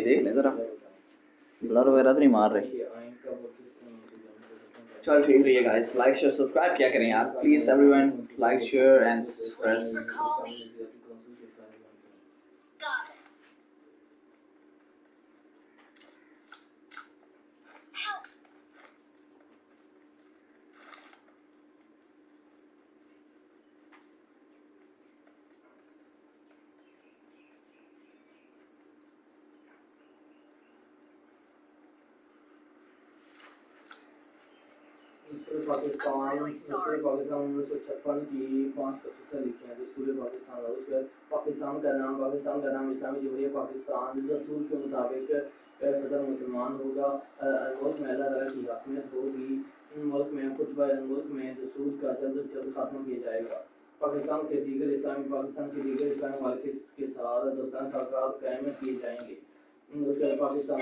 देख ले जरा, ब्लर वगैरह तो नहीं मार रहे। चल ठीक है गाइस, लाइक शेयर सब्सक्राइब क्या करें यार, please everyone like share and subscribe. Pakistan 1956 की 5 लिखे हैं दस्तूर पाकिस्तान और उसके पाकिस्तान का नाम इस्लामी जमहूरिया पाकिस्तान दस्तूर के मुताबिक सदर मुसलमान होगा, मुल्क में अल्लाह ताला की हकूमत होगी, मुल्क में खुतबा मुल्क में दस्तूर का जल्द से जल्द खात्मा किया जाएगा। पाकिस्तान के दीगर इस्लामी मालिक के साथ दोस्ताना ताल्लुकात कायम किए जाएंगे। उसके पाकिस्तान